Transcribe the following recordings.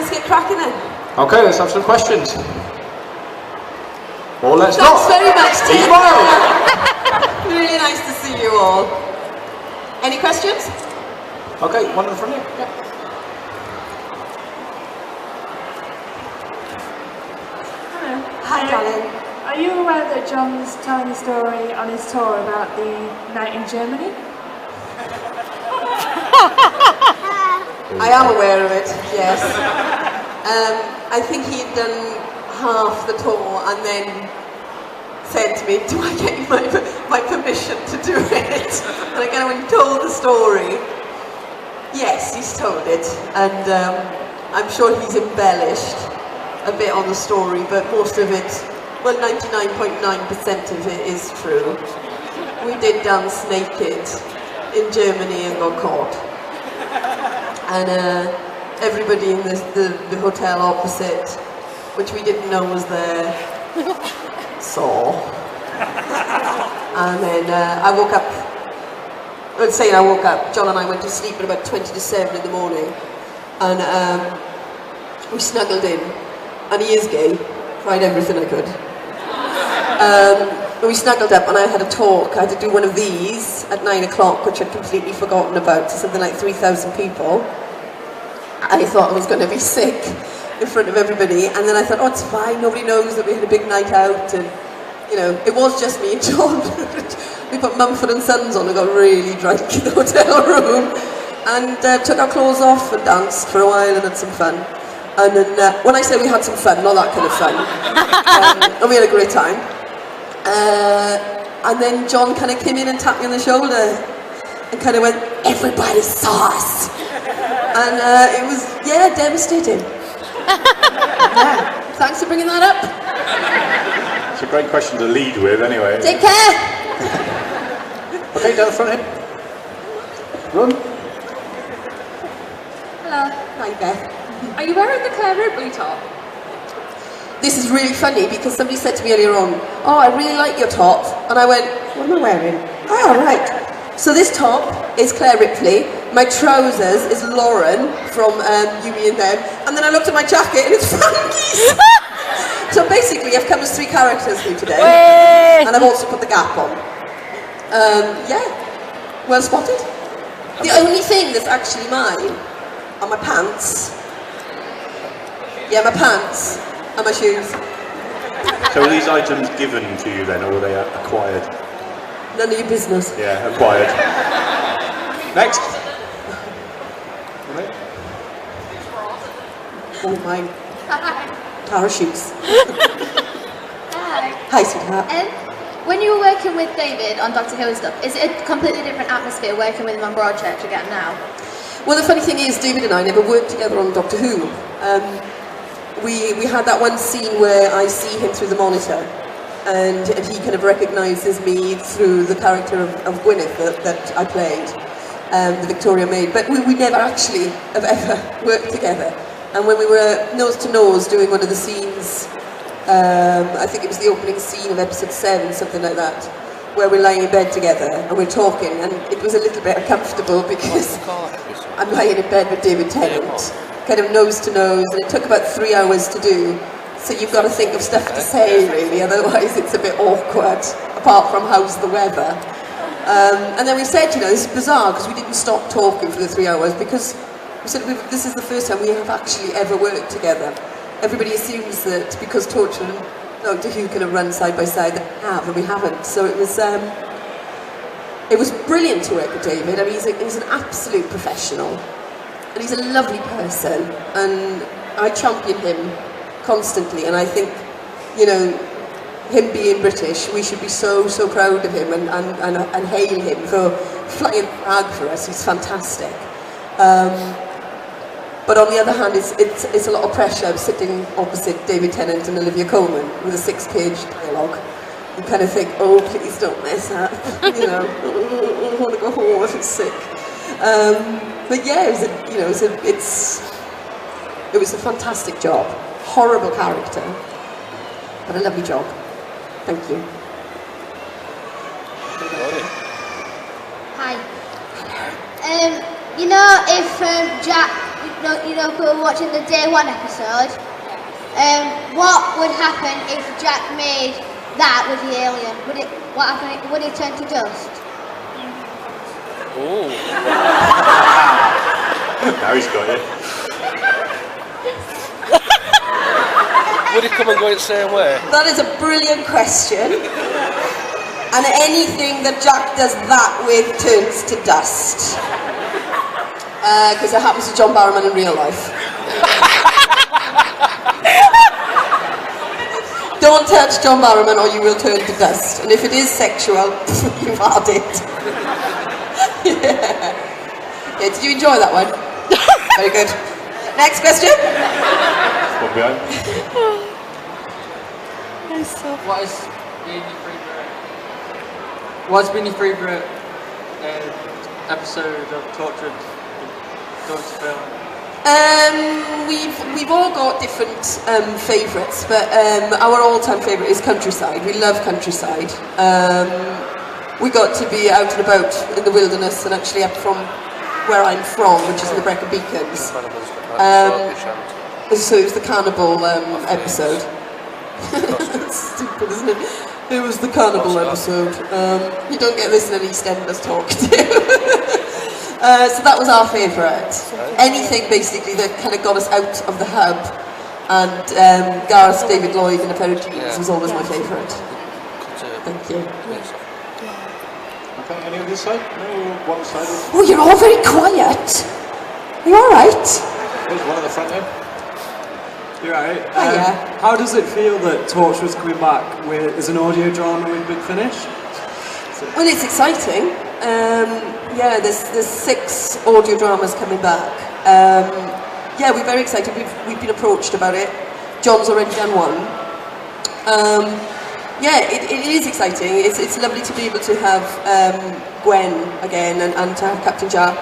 let's get cracking then. Okay, let's have some questions. Or let's Thanks not. very much, Tim. Myles. Really nice to see you all. Any questions? Okay, one in the front here. Yeah. Hello. Hi, darling. Are you aware that John's telling a story on his tour about the night in Germany? I am aware of it, yes. I think he had done half the tour and then said to me, do I get my permission to do it? And I kind of when he told the story, yes, he's told it. And I'm sure he's embellished a bit on the story, but most of it, well, 99.9% of it is true. We did dance naked in Germany and got caught. And everybody in the hotel opposite, which we didn't know was there, saw. And then I woke up, John and I went to sleep at about 20 to 7 in the morning. And we snuggled in. And he is gay, tried everything I could. We snuggled up and I had a talk. I had to do one of these at 9 o'clock, which I'd completely forgotten about, to something like 3,000 people. I thought I was going to be sick in front of everybody, and then I thought, oh, it's fine, nobody knows that we had a big night out, and, you know, it was just me and John. We put Mumford and Sons on and got really drunk in the hotel room, and took our clothes off and danced for a while and had some fun. And then, when I say we had some fun, not that kind of fun, and we had a great time. And then John kind of came in and tapped me on the shoulder and kind of went, everybody saw us. And it was, yeah, devastating. Yeah. Thanks for bringing that up. It's a great question to lead with, anyway. Take care. Okay, down the front here. Run. Hello. Hi, Beth. Are you wearing the Claire Ripley top? This is really funny because somebody said to me earlier on, oh, I really like your top. And I went, what am I wearing? Oh, right. So this top is Claire Ripley. My trousers is Lauren from You, Me and Them. And then I looked at my jacket and it's Frankie's. So basically I've come as 3 characters here today. Way! And I've also put the Gap on. Yeah, well spotted. The only thing that's actually mine are my pants. Yeah, my pants. And my shoes. So were these items given to you then, or were they acquired? None of your business. Yeah, acquired. Next. Oh, mine. Parachutes. Hi. Hi, sweetheart. When you were working with David on Doctor Who and stuff, is it a completely different atmosphere working with him on Broadchurch again now? Well, the funny thing is, David and I never worked together on Doctor Who. We had that one scene where I see him through the monitor, and he kind of recognises me through the character of Gwyneth that I played, the Victoria Maid. But we never actually have ever worked together. And when we were nose to nose doing one of the scenes, I think it was the opening scene of episode 7, something like that, where we're lying in bed together and we're talking, and it was a little bit uncomfortable because I'm lying in bed with David Tennant, kind of nose to nose, and it took about 3 hours to do. So you've got to think of stuff to say, really, otherwise it's a bit awkward, apart from how's the weather. And then we said, you know, this is bizarre, because we didn't stop talking for the 3 hours, because we said this is the first time we have actually ever worked together. Everybody assumes that because Torchwood and Doctor Who kind of run side by side, that we have, and we haven't. So it was brilliant to work with David. I mean, he's an absolute professional, and he's a lovely person, and I champion him constantly. And I think, you know, him being British, we should be so proud of him and hail him for flying the flag for us. He's fantastic. But on the other hand, it's a lot of pressure sitting opposite David Tennant and Olivia Colman with a 6-page dialogue. You kind of think, oh, please don't mess up. You know, I want to go home if it's sick. But yeah, it was a fantastic job. Horrible character, but a lovely job. Thank you. Hi. You know, if Jack if we were watching the day one episode, what would happen if Jack made that with the alien? What happened? Would it turn to dust? Oh. Now he's got it. Would it come and go in the same way? That is a brilliant question. And anything that Jack does that with turns to dust. Because it happens to John Barrowman in real life. Don't touch John Barrowman or you will turn to dust. And if it is sexual, you've had it. Yeah. Did you enjoy that one? Very good. Next question. One behind. What's been your favourite episode of Torchwood going to film? We've all got different favourites, but our all-time favourite is Countryside. We love Countryside. We got to be out and about in the wilderness and actually up from where I'm from, which is in the Brecon Beacons. So it was the cannibal episode. Stupid, isn't it? It was the cannibal episode. You don't get this in an EastEnders talk, do you? So that was our favourite. Anything basically that kind of got us out of the hub. And Gareth, David Lloyd in a pair of jeans was always my favourite. Thank you. Okay, any on this side? No, one side. Oh, you're all very quiet. Are you alright? There's one at the front there. You're right. Hiya. How does it feel that Torchwood's coming back as an audio drama with Big Finish? Well, it's exciting. Yeah, there's 6 audio dramas coming back. Yeah, we're very excited. We've been approached about it. John's already done one. Yeah, it is exciting. It's lovely to be able to have Gwen again and to have Captain Jack.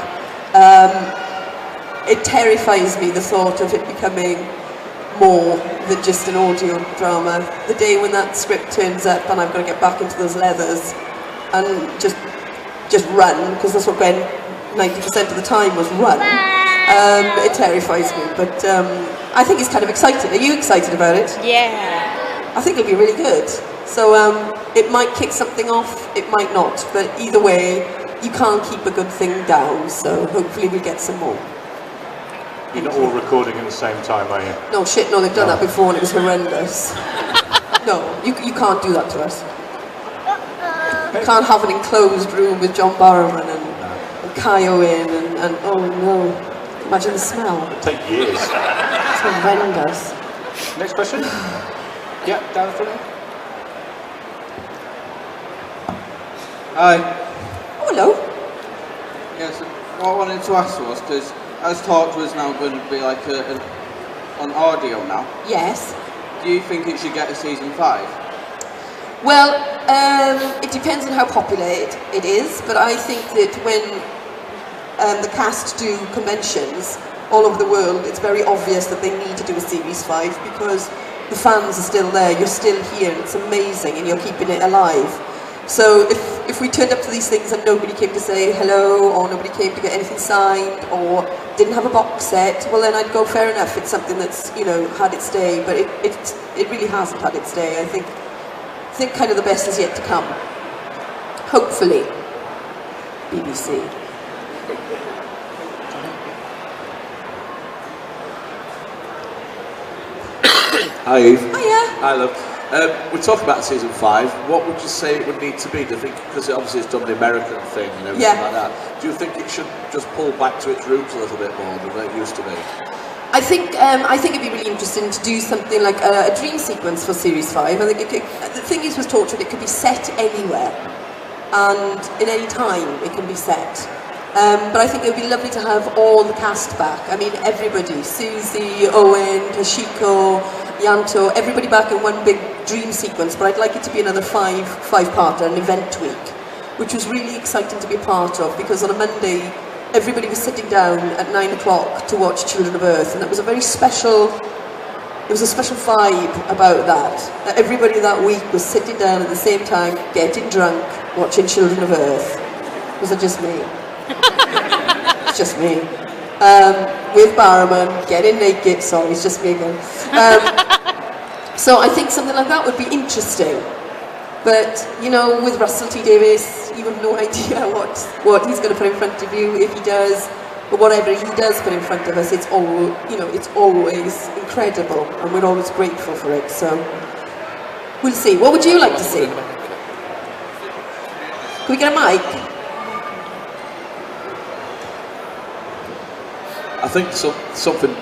It terrifies me, the thought of it becoming more than just an audio drama. The day when that script turns up and I've got to get back into those leathers and just run, because that's what Gwen 90% of the time was, run. It terrifies me, but I think it's kind of exciting. Are you excited about it? Yeah. I think it'll be really good. So it might kick something off, it might not, but either way, you can't keep a good thing down, so hopefully we get some more. You're not all recording at the same time, are you? No, shit, no, they've done that before and it was horrendous. No, you can't do that to us. You can't have an enclosed room with John Barrowman and Kaio in and oh no, imagine the smell. It'll take years. It's horrendous. Next question? Yeah, down the front. Hi. Oh, hello. Yes, what I wanted to ask was, because as Torchwood's now going to be like on audio now, Yes. do you think it should get a season 5? Well, it depends on how popular it is, but I think that when the cast do conventions all over the world, it's very obvious that they need to do a series 5 because the fans are still there, you're still here, it's amazing, and you're keeping it alive. So if we turned up to these things and nobody came to say hello, or nobody came to get anything signed, or didn't have a box set, well then I'd go, fair enough, it's something that's, you know, had its day, but it really hasn't had its day. I think kind of the best is yet to come. Hopefully. BBC. Hi Eve. Hiya. Hi love. We're talking about season 5. What would you say it would need to be? Do you think, because obviously it's done the American thing and everything like that, do you think it should just pull back to its roots a little bit more than it used to be? I think it'd be really interesting to do something like a dream sequence for Series 5. I think the thing is with Torchwood, it could be set anywhere, and in any time it can be set. But I think it would be lovely to have all the cast back. I mean, everybody, Susie, Owen, Toshiko, Yanto, everybody back in one big dream sequence, but I'd like it to be another five-parter, an event week, which was really exciting to be a part of, because on a Monday, everybody was sitting down at 9 o'clock to watch Children of Earth, and it was a very special, it was a special vibe about that. Everybody that week was sitting down at the same time, getting drunk, watching Children of Earth. Was it just me? It's just me. with Barrowman, getting naked. Sorry, it's just me again. So I think something like that would be interesting. But, you know, with Russell T Davies, you have no idea what he's going to put in front of you, if he does. But whatever he does put in front of us, it's always incredible, and we're always grateful for it. So we'll see. What would you like to see? Can we get a mic? I think something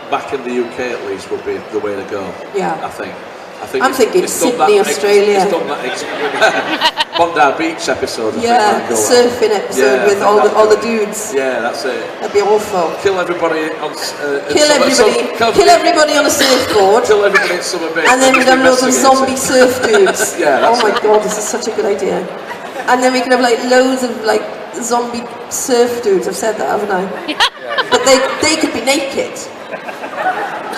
back in the UK at least would be the way to go. Yeah. I'm thinking Sydney, Australia. It's done that Bondi Beach episode. Yeah, the surfing episode with all the dudes. Yeah, that's it. That'd be awful. Kill everybody on kill everybody on a surfboard. Kill everybody in Summer Bay. And then we'd have loads of zombie surf dudes. Yeah, that's oh my god, this is such a good idea. And then we could have like loads of like zombie surf dudes. I've said that, haven't I? But they could be naked.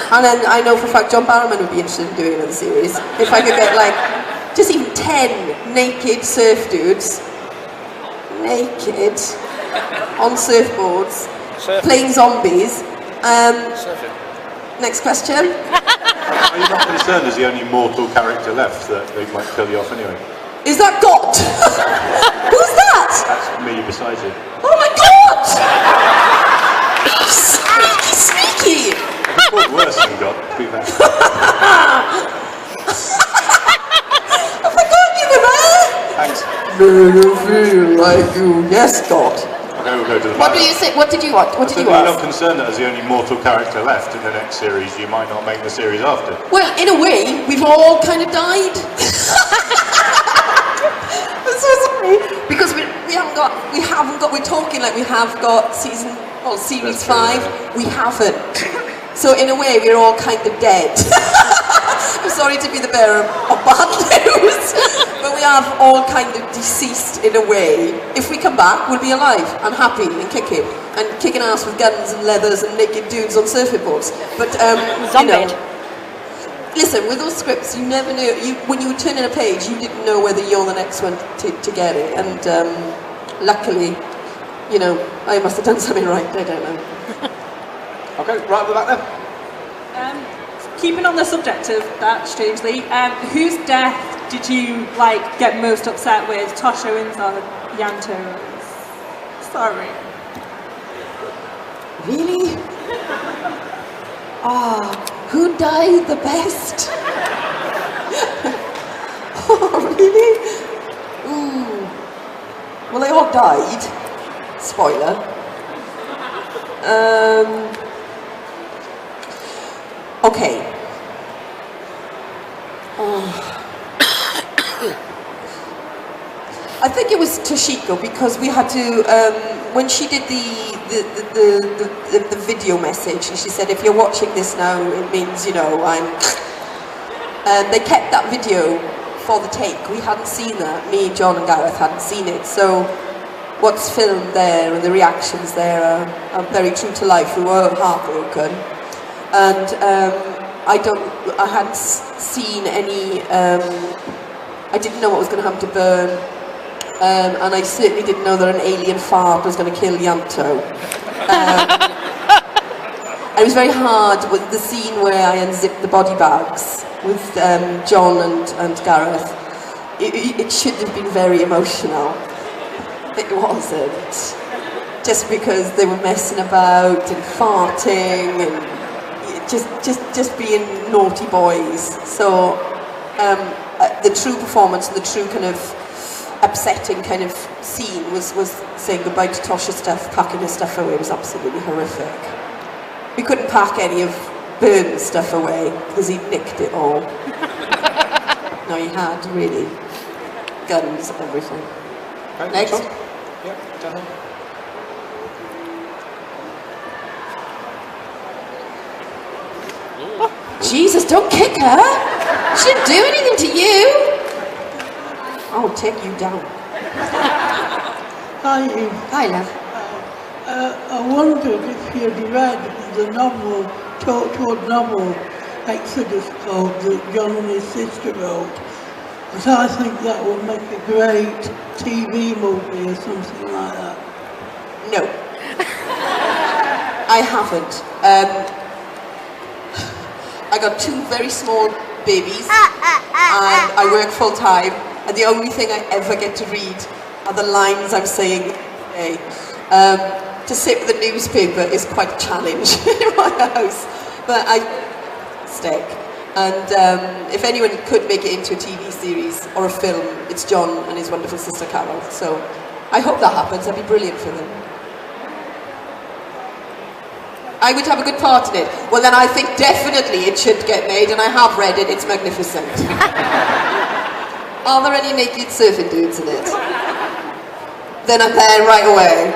And then I know for a fact John Barrowman would be interested in doing another series. If I could get like, just even 10 naked surf dudes, naked, on surfboards, playing zombies. Next question. Are you not concerned as the only mortal character left that they might kill you off anyway? Is that God? Who's that? That's me beside you. Oh my God! Sneaky! What worse than God, to be fair. I forgot you were there! Thanks. Do you feel like you? Yes, God. Okay, we'll go to the What do you say? What did you want? What did you You're not ask? concerned that as the only mortal character left in the next series, you might not make the series after? Well, in a way, we've all kind of died. I'm so sorry. Because we haven't got, we're talking like we have got series 5, we haven't. So in a way, we're all kind of dead. I'm sorry to be the bearer of bad news, but we have all kind of deceased in a way. If we come back, we'll be alive and happy and kicking ass with guns and leathers and naked dudes on surfing boards. But you know, listen, with those scripts, you never knew. When you would turn in a page, you didn't know whether you're the next one to get it. And luckily, you know, I must have done something right. I don't know. Okay, right at the back there. Keeping on the subject of that, strangely, whose death did you get most upset with? Tosha Windsor, Yanto? Sorry. Really? Who died the best? Oh, really? Ooh. Well, they all died. Spoiler. Okay. I think it was Toshiko because we had to when she did the video message. She said, "If you're watching this now, it means I'm." And they kept that video for the take. We hadn't seen that. Me, John, and Gareth hadn't seen it. So what's filmed there and the reactions there are very true to life. We were heartbroken. And I hadn't seen any, I didn't know what was going to happen to Byrne, and I certainly didn't know that an alien fart was going to kill Yanto. It was very hard with the scene where I unzipped the body bags with John and Gareth. It should have been very emotional. It wasn't. Just because they were messing about and farting and just being naughty boys. So the true performance and the true kind of upsetting kind of scene was saying goodbye to Tosha's stuff, packing her stuff away. It was absolutely horrific. We couldn't pack any of Byrne's stuff away because he'd nicked it all. No, he had, really. Guns, everything. Okay, next. Yeah, down there. Jesus, don't kick her! She didn't do anything to you! I'll take you down. Hi, Eve. Hi, love. I wondered if you'd read the novel, Torchwood novel, Exodus Code, that John and his sister wrote. Because I think that would make a great TV movie or something like that. No. I haven't. I got 2 very small babies, and I work full time, and the only thing I ever get to read are the lines I'm saying today. To sit with a newspaper is quite a challenge in my house, but I stick. And if anyone could make it into a TV series or a film, it's John and his wonderful sister Carol. So I hope that happens. That'd be brilliant for them. I would have a good part in it. Well, then I think definitely it should get made, and I have read it. It's magnificent. Are there any naked surfing dudes in it? Then I'm there right away.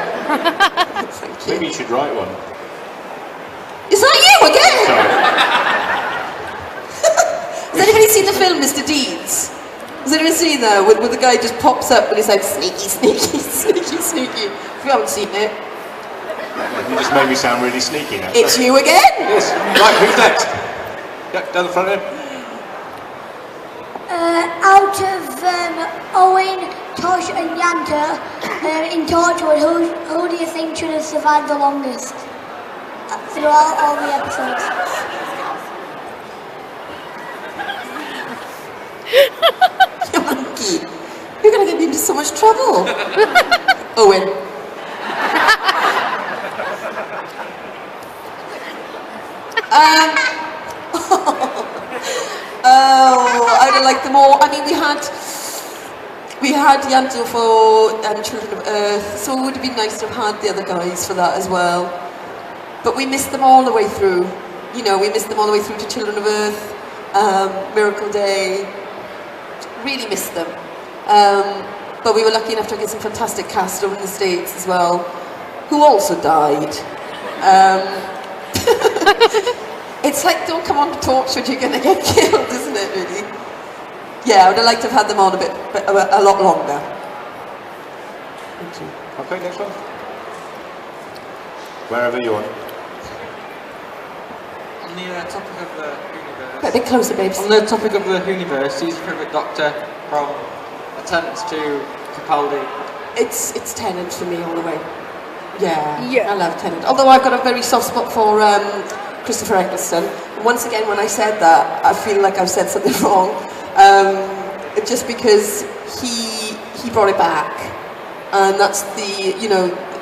Thank you. Maybe you should write one. Is that you again? Sorry. Has anybody seen the film Mr. Deeds? Has anyone seen that? Where the guy just pops up and he's like, sneaky, sneaky, sneaky, sneaky. If you haven't seen it. You just made me sound really sneaky now. It's you again? Yes. Right, who's next? Yeah, down the front here. Out of Owen, Tosh and Yanta in Torchwood, who do you think should have survived the longest throughout all the episodes? You monkey. You're going to get me into so much trouble. Owen. I'd have liked them all. I mean, we had Yanto for Children of Earth, so it would have been nice to have had the other guys for that as well. But we missed them all the way through. You know, we missed them all the way through to Children of Earth, Miracle Day. Really missed them. But we were lucky enough to get some fantastic cast over in the States as well, who also died. It's like, don't come on to Torchwood, you're going to get killed, isn't it, really? Yeah, I would have liked to have had them on a lot longer. Thank you. Okay, next one. Wherever you want. On the topic of the universe... A bit closer, babes. On the topic of the universe, who's your favourite Doctor from Tennant to Capaldi? It's Tennant for me all the way. Yeah, I love Tennant. Although I've got a very soft spot for Christopher Eccleston. And once again, when I said that, I feel like I've said something wrong. Just because he brought it back, and that's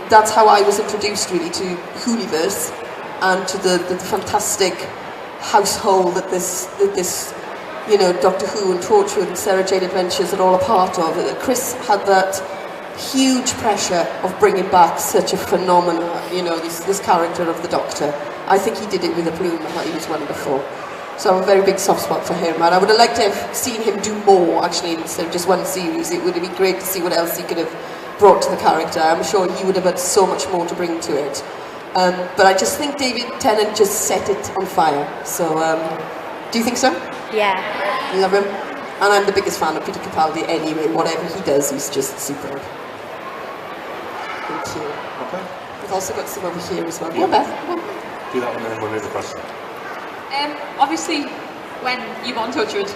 that's how I was introduced really to Whoniverse and to the fantastic household that this Doctor Who and Torchwood and Sarah Jane Adventures are all a part of. Chris had that huge pressure of bringing back such a phenomenon, this character of the Doctor. I think he did it with a bloom. I thought he was wonderful. So I have a very big soft spot for him, and I would have liked to have seen him do more, actually, instead of just one series. It would have been great to see what else he could have brought to the character. I'm sure he would have had so much more to bring to it. But I just think David Tennant just set it on fire. So, do you think so? Yeah. Love him. And I'm the biggest fan of Peter Capaldi anyway. Whatever he does, he's just superb. Thank you. Okay. We've also got some over here as well. Yeah, Beth. Do that one and then we'll move across. Obviously, when you got on Torchwood,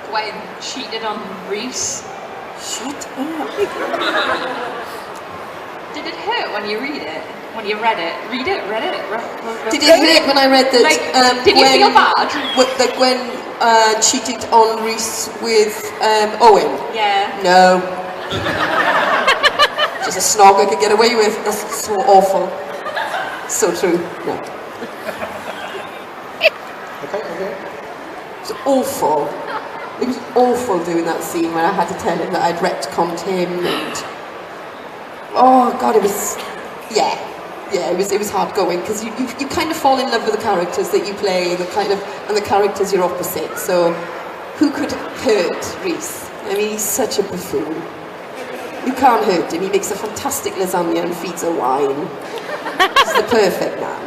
Gwen cheated on Reese. Shut up. Did it hurt when you read it? When you read it? Read it? Read it? Did it hurt when I read that? Did you feel bad? That Gwen cheated on Reese with Owen? Yeah. No. Just a snog I could get away with. That's so awful. So true. No. Okay. It's awful. It was awful doing that scene where I had to tell him that I'd retconned him and... Oh God, it was... Yeah, it was hard going because you kind of fall in love with the characters that you play and the characters you're opposite. So who could hurt Reese? I mean, he's such a buffoon. You can't hurt him. He makes a fantastic lasagna and feeds her wine. He's the perfect man.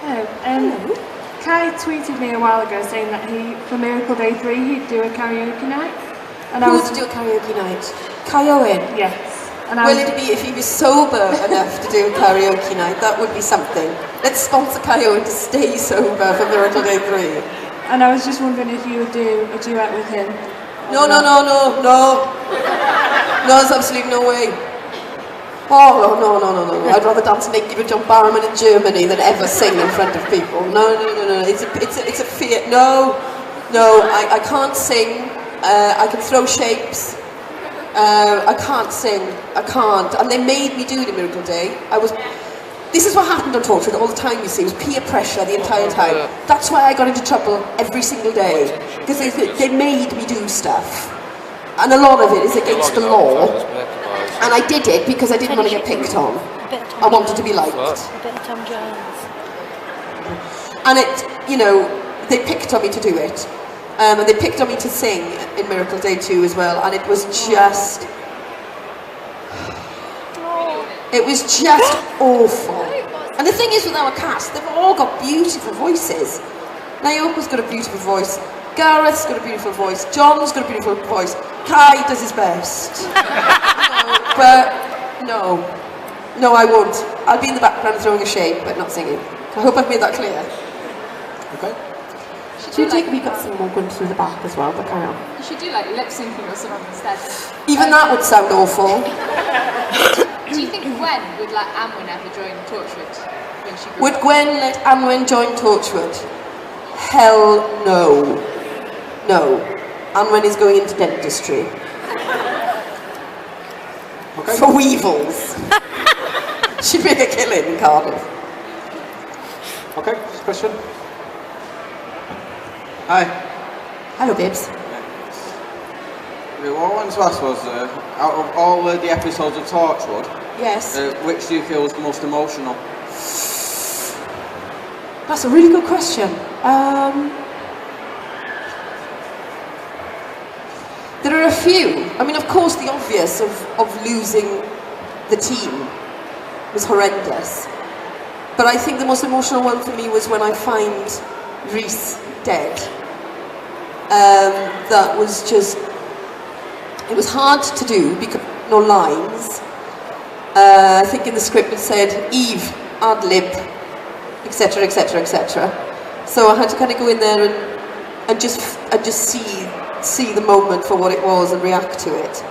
Hello. Kai tweeted me a while ago saying that for Miracle Day 3, he'd do a karaoke night. And Who would do a karaoke night? Kai Owen? Yes. And Well, it'd be if he was sober enough to do a karaoke night. That would be something. Let's sponsor Kai Owen to stay sober for Miracle Day 3. And I was just wondering if you would do a duet with him. No. No, there's absolutely no way. Oh, no. I'd rather dance naked with John Barrowman in Germany than ever sing in front of people. No. It's a fear. No, I can't sing. I can throw shapes. I can't sing. I can't. And they made me do it in Miracle Day. This is what happened on Torchwood all the time, you see. It was peer pressure the entire time. That's why I got into trouble every single day. Because they made me do stuff. And a lot of it is against the law. And I did it because I didn't want to get picked on. I wanted to be liked. And they picked on me to do it. And they picked on me to sing in Miracle Day 2 as well. And it was just... It was just awful. And the thing is with our cast, they've all got beautiful voices. Naoko's got a beautiful voice. Gareth's got a beautiful voice. John's got a beautiful voice. Kai does his best. But no, I won't. I'll be in the background throwing a shape, but not singing. I hope I've made that clear. Okay. We've got some more going through the back as well, but carry on. You should do like lip syncing or something instead. Even that would sound awful. Do you think Gwen would let Anwen ever join Torchwood when she grew Would up? Gwen let Anwen join Torchwood? Hell no. No. Anwen is going into dentistry. Okay. For weevils. She'd make a killing in Cardiff. Okay, next question. Hi. Hello, babes. What I wanted to ask was, out of all the episodes of Torchwood, Yes. which do you feel was the most emotional? That's a really good question. There are a few. I mean, of course, the obvious of losing the team was horrendous. But I think the most emotional one for me was when I find Rhys dead. That was just... It was hard to do because no lines. I think in the script it said, Eve, ad lib, etc, etc, etc. So I had to kind of go in there and just see the moment for what it was and react to it.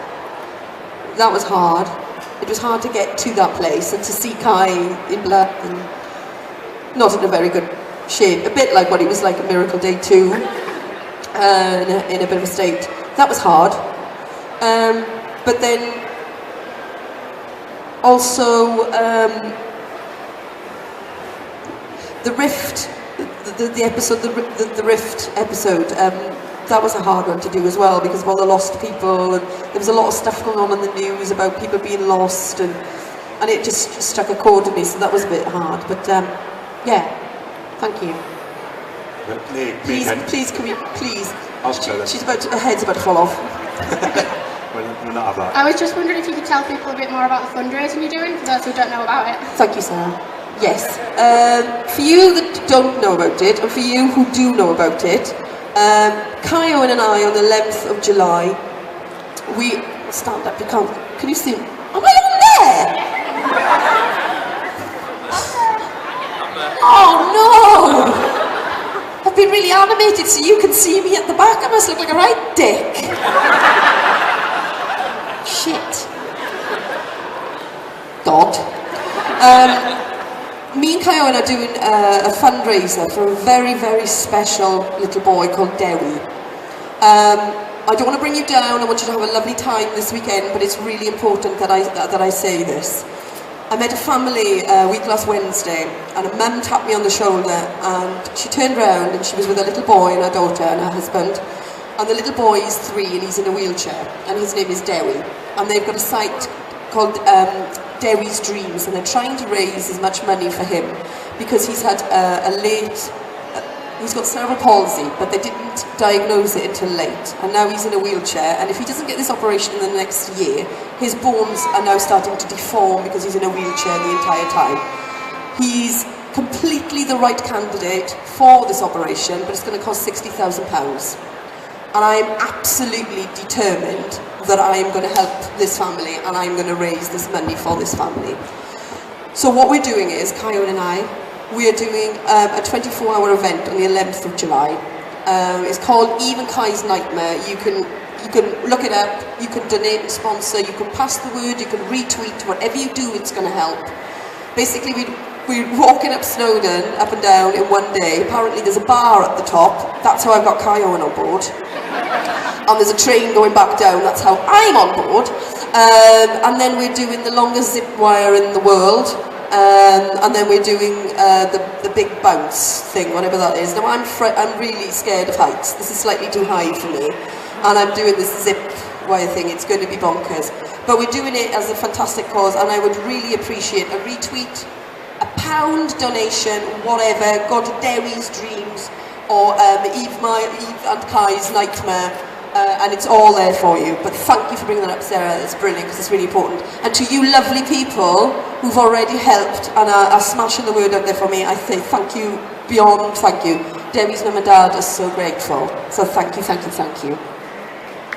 That was hard. It was hard to get to that place and to see Kai in blood and not in a very good shape. A bit like what he was like in Miracle Day 2, in a bit of a state. That was hard. But then also the Rift, the episode, the Rift episode. That was a hard one to do as well because of all the lost people, and there was a lot of stuff going on in the news about people being lost, and it just struck a chord with me. So that was a bit hard. But yeah, thank you. Please, can we please? Ask her then. Her head's about to fall off. We'll not have that. I was just wondering if you could tell people a bit more about the fundraising you're doing, for those who don't know about it. Thank you, Sarah. Yes. For you that don't know about it, and for you who do know about it, Kai Owen and I, on the 11th of July, we... Stand up, you can't... Can you see? Am I on there? Oh, no! I've been really animated so you can see me at the back. I must look like a right dick. Shit. God. Me and Kai Owen are doing a fundraiser for a very, very special little boy called Dewi. I don't want to bring you down. I want you to have a lovely time this weekend, but it's really important that I say this. I met a family week last Wednesday, and a mum tapped me on the shoulder, and she turned around and she was with a little boy and her daughter and her husband. And the little boy is 3 and he's in a wheelchair, and his name is Dewi. And they've got a site called Dewi's Dreams, and they're trying to raise as much money for him because he's had he's got cerebral palsy, but they didn't diagnose it until late, and now he's in a wheelchair, and if he doesn't get this operation in the next year, his bones are now starting to deform because he's in a wheelchair the entire time. He's completely the right candidate for this operation, but it's going to cost £60,000. And I'm absolutely determined that I am going to help this family, and I'm going to raise this money for this family. So what we're doing is, Kai Owen and I, we are doing a 24-hour event on the 11th of July. It's called Eve and Kai's Nightmare. You You can look it up, you can donate and sponsor, you can pass the word, you can retweet, whatever you do, it's going to help. Basically, we're walking up Snowdon, up and down in one day. Apparently there's a bar at the top, that's how I've got Kai Owen on board. And there's a train going back down, that's how I'm on board. And then we're doing the longest zip wire in the world. And then we're doing the big bounce thing, whatever that is. Now I'm really scared of heights. This is slightly too high for me. And I'm doing this zip wire thing. It's going to be bonkers. But we're doing it as a fantastic cause, and I would really appreciate a retweet, a £1 donation, whatever. Go to Dewi's Dreams or Eve and Kai's Nightmare. And it's all there for you. But thank you for bringing that up, Sarah. It's brilliant because it's really important. And to you lovely people who've already helped and are smashing the word out there for me, I say thank you beyond thank you. Debbie's mum and dad are so grateful. So thank you, thank you, thank you.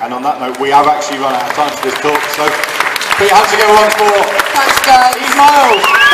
And on that note, we have actually run out of time for this talk. So put your hands together once more. Thanks, guys. Myles.